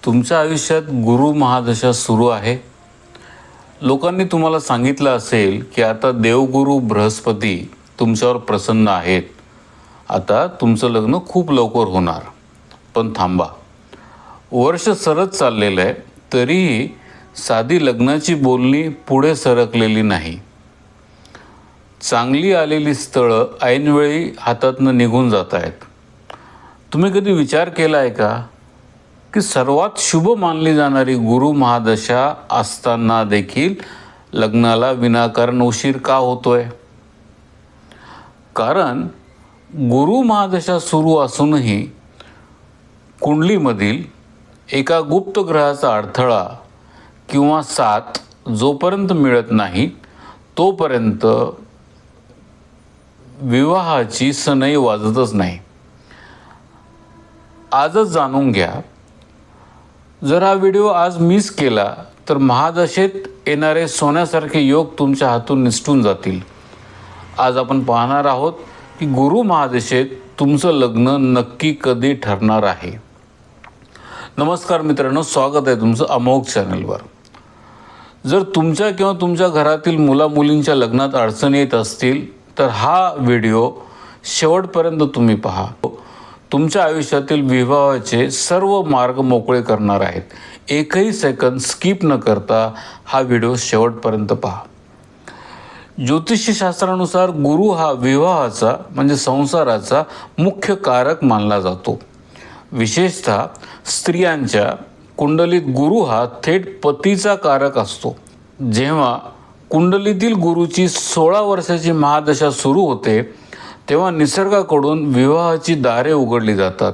तुमच्या आयुष्यात गुरु महादशा सुरू आहे. लोकांनी तुम्हाला सांगितलं असेल की आता देवगुरु बृहस्पती तुमच्यावर प्रसन्न आहेत. आता तुमचं लग्न खूप लवकर होणार. पण थांबा, वर्ष सरत चाललेलं आहे तरीही साधी लग्नाची बोलणी पुढे सरकलेली नाही. चांगली आलेली स्थळं ऐनवेळी हातातनं निघून जात आहेत. तुम्ही कधी विचार केला आहे का की सर्वात शुभ मानली जाणारी गुरु महादशा असताना देखील लग्नाला विनाकारण उशीर का होतोय? कारण गुरु महादशा सुरू असूनही कुंडलीमधील एका गुप्त ग्रहाचा अडथळा किंवा साथ जोपर्यंत मिळत नाही तोपर्यंत विवाहाची सनई वाजतच नाही. आजच जाणून घ्या. जर हा व्हिडिओ आज मिस केला तर महादशेत येणारे सोन्यासारखे योग तुमच्या हातून निसटून जातील. आज आपण पाहणार आहोत की गुरु महादशेत तुमचं लग्न नक्की कधी ठरणार आहे. नमस्कार मित्रांनो, स्वागत आहे तुमचं अमोघ चॅनलवर. जर तुमच्या किंवा तुमच्या घरातील मुलामुलींच्या लग्नात अडचणी येत असतील तर हा व्हिडिओ शेवटपर्यंत तुम्ही पहा. तुमच्या आयुष्यातील विवाहाचे सर्व मार्ग मोकळे करणार आहेत. एकही सेकंद स्किप न करता हा व्हिडिओ शेवटपर्यंत पहा. ज्योतिषशास्त्रानुसार गुरु हा विवाहाचा म्हणजे संसाराचा मुख्य कारक मानला जातो. विशेषतः स्त्रियांच्या कुंडलीत गुरु हा थेट पतीचा कारक असतो. जेव्हा कुंडलीतील गुरुची 16 वर्षाची महादशा सुरू होते तेव्हा निसर्गाकडून विवाहाची दारे उघडली जातात.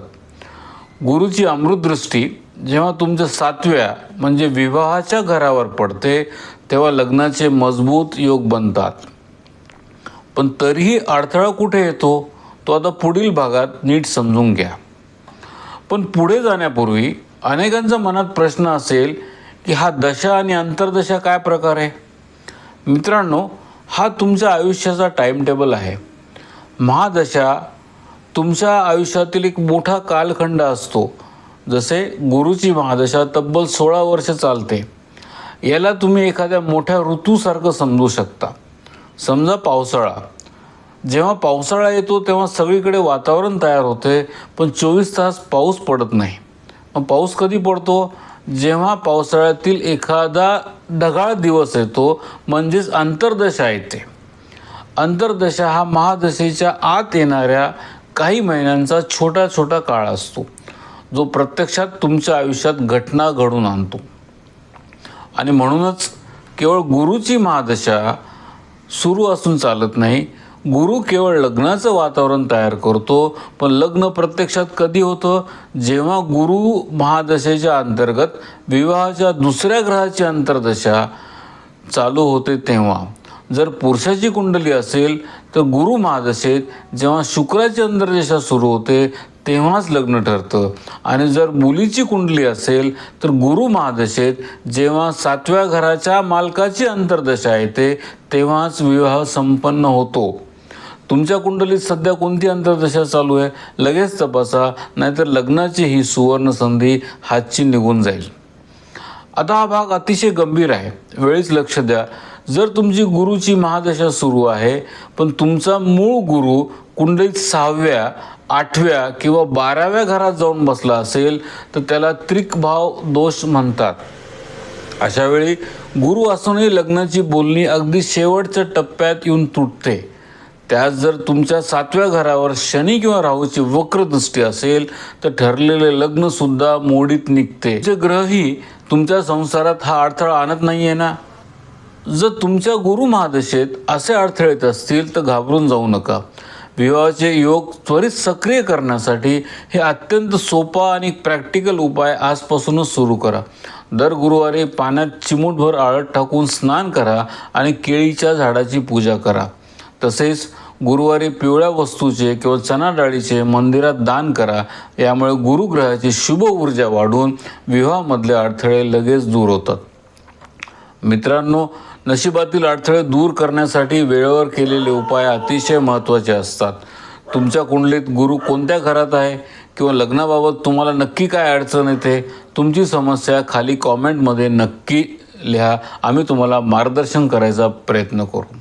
गुरुची अमृतदृष्टी जेव्हा तुमच्या 7व्या म्हणजे विवाहाच्या घरावर पडते तेव्हा लग्नाचे मजबूत योग बनतात. पण तरीही अडथळा कुठे येतो तो आता पुढील भागात नीट समजून घ्या. पण पुढे जाण्यापूर्वी अनेकांच्या मनात प्रश्न असेल की हा दशा आणि अंतर्दशा काय प्रकार आहे? मित्रांनो, हा तुमच्या आयुष्याचा टाइम टेबल आहे. महादशा तुमच्या आयुष्यातील एक मोठा कालखंड असतो. जसे गुरुची महादशा तब्बल 16 वर्ष चालते. याला तुम्ही एखाद्या मोठ्या ऋतूसारखं समजू शकता. समजा पावसाळा. जेव्हा पावसाळा येतो तेव्हा सगळीकडे वातावरण तयार होते पण 24 तास पाऊस पडत नाही. मग पाऊस कधी पडतो? जेव्हा पावसाळ्यातील एखादा ढगाळ दिवस येतो, म्हणजेच अंतर्दशा येते. अंतर्दशा हा महादशेच्या आत येणाऱ्या काही महिन्यांचा छोटा छोटा काळ असतो जो प्रत्यक्षात तुमच्या आयुष्यात घटना घडून आणतो. आणि म्हणूनच केवळ गुरुची महादशा सुरू असून चालत नाही. गुरु केवळ लग्नाचं वातावरण तयार करतो, पण लग्न प्रत्यक्षात कधी होतं? जेव्हा गुरु महादशेच्या अंतर्गत विवाहाच्या दुसऱ्या ग्रहाची अंतर्दशा चालू होते तेव्हा. जर पुरुषाची कुंडली असेल तर गुरु महादशेत जेव्हा शुक्राची अंतर्दशा सुरू होते तेव्हाच लग्न ठरतं. आणि जर मुलीची कुंडली असेल तर गुरु महादशेत जेव्हा 7व्या घराच्या मालकाची अंतर्दशा येते तेव्हाच विवाह संपन्न होतो. तुमच्या कुंडलीत सध्या कोणती अंतर्दशा चालू आहे लगेच तपासा, नाहीतर लग्नाची ही सुवर्ण संधी हातची निघून जाईल. आता हा भाग अतिशय गंभीर आहे, वेळीच लक्ष द्या. जर तुमची गुरुची महादशा सुरू आहे पण तुमचा मूळ गुरु कुंडलीत 6व्या, 8व्या किंवा 12व्या घरात जाऊन बसला असेल तर त्याला त्रिकभाव दोष म्हणतात. अशा वेळी गुरु असूनही लग्नाची बोलणी अगदी शेवटच्या टप्प्यात येऊन तुटते. त्यात जर तुमच्या 7व्या घरावर शनी किंवा राहूची वक्रदृष्टी असेल तर ठरलेले लग्नसुद्धा मोडीत निघते. जे ग्रहही तुमच्या संसारात हा अडथळा आणत नाही आहे ना. जर तुमच्या गुरु महादशेत असे अडथळे येत असतील तर घाबरून जाऊ नका. विवाहाचे योग त्वरित सक्रिय करण्यासाठी हे अत्यंत सोपा आणि प्रॅक्टिकल उपाय आजपासूनच सुरू करा. दर गुरुवारी पाण्यात चिमूटभर हळद टाकून स्नान करा आणि केळीच्या झाडाची पूजा करा. तसेच गुरुवारी पिवळ्या वस्तूचे किंवा चणा डाळीचे मंदिरात दान करा. यामुळे गुरुग्रहाची शुभ ऊर्जा वाढून विवाहामधले अडथळे लगेच दूर होतात. मित्रांनो, नशिबातील अडथळे दूर करण्यासाठी वेळेवर केलेले उपाय अतिशय महत्त्वाचे असतात. तुमच्या कुंडलीत गुरु कोणत्या घरात आहे किंवा लग्नाबाबत तुम्हाला नक्की काय अडचण येते, तुमची समस्या खाली कॉमेंटमध्ये नक्की लिहा. आम्ही तुम्हाला मार्गदर्शन करायचा प्रयत्न करू.